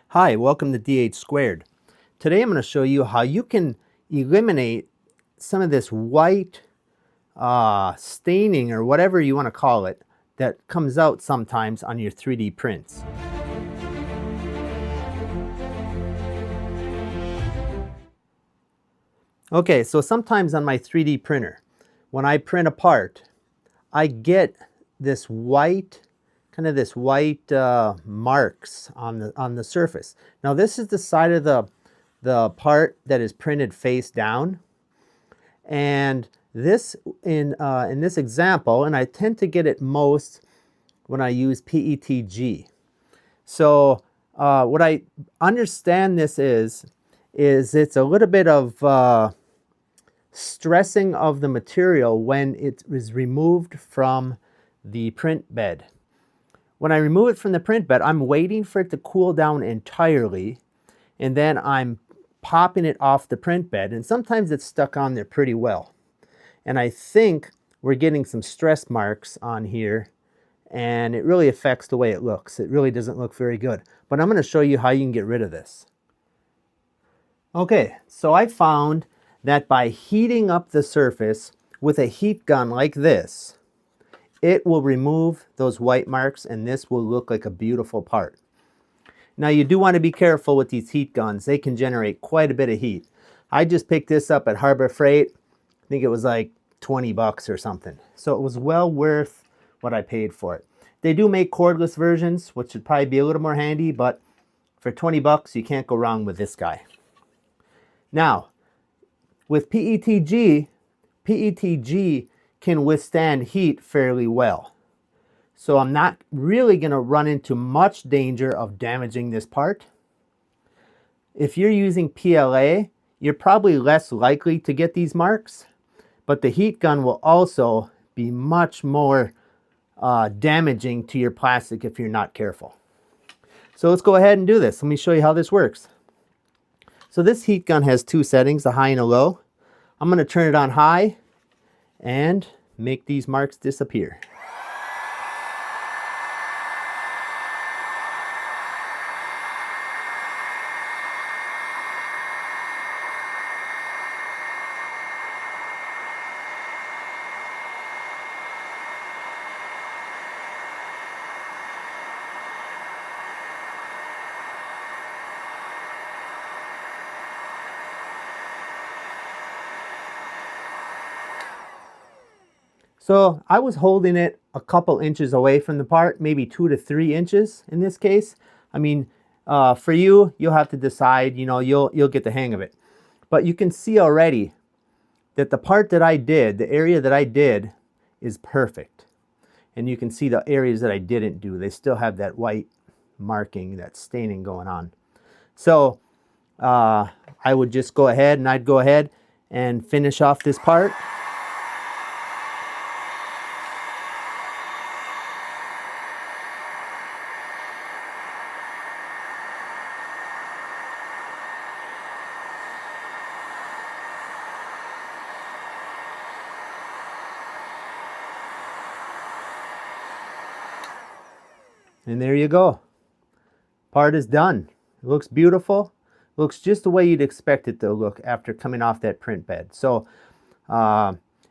Hi, welcome to DH Squared. Today I'm going to show you how you can eliminate some of this white staining or whatever you want to call it that comes out sometimes on your 3D prints. Okay, so sometimes on my 3D printer, when I print a part, I get this white marks on the surface. Now this is the side of the part that is printed face down, and this in this example, and I tend to get it most when I use PETG. So what I understand this is it's a little bit of stressing of the material when it is removed from the print bed. When I remove it from the print bed, I'm waiting for it to cool down entirely, and then I'm popping it off the print bed, and sometimes it's stuck on there pretty well. And I think we're getting some stress marks on here, and it really affects the way it looks. It really doesn't look very good. But I'm going to show you how you can get rid of this. Okay, so I found that by heating up the surface with a heat gun like this, it will remove those white marks, and this will look like a beautiful part. Now you do want to be careful with these heat guns. They can generate quite a bit of heat. I just picked this up at Harbor Freight. I think it was like 20 bucks or something. So it was well worth what I paid for it. They do make cordless versions, which would probably be a little more handy, but for 20 bucks, you can't go wrong with this guy. Now, with PETG can withstand heat fairly well. So I'm not really going to run into much danger of damaging this part. If you're using PLA, you're probably less likely to get these marks, but the heat gun will also be much more damaging to your plastic if you're not careful. So let's go ahead and do this. Let me show you how this works. So this heat gun has two settings, a high and a low. I'm going to turn it on high and make these marks disappear. So I was holding it a couple inches away from the part, maybe 2 to 3 inches in this case. I mean, for you, you'll have to decide, you know, you'll get the hang of it. But you can see already that the part that I did, the area that I did is perfect. And you can see the areas that I didn't do. They still have that white marking, that staining going on. So I would just go ahead and finish off this part. And there you go. Part is done. It looks beautiful. It looks just the way you'd expect it to look after coming off that print bed. So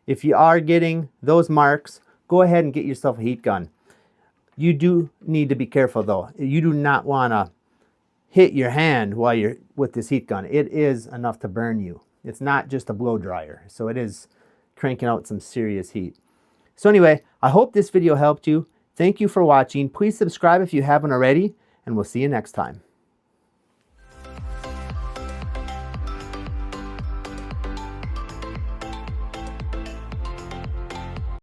if you are getting those marks, go ahead and get yourself a heat gun. You do need to be careful though. You do not want to hit your hand while you're with this heat gun. It is enough to burn you. It's not just a blow dryer. So it is cranking out some serious heat. So anyway, I hope this video helped you. Thank you for watching. Please subscribe if you haven't already, and we'll see you next time.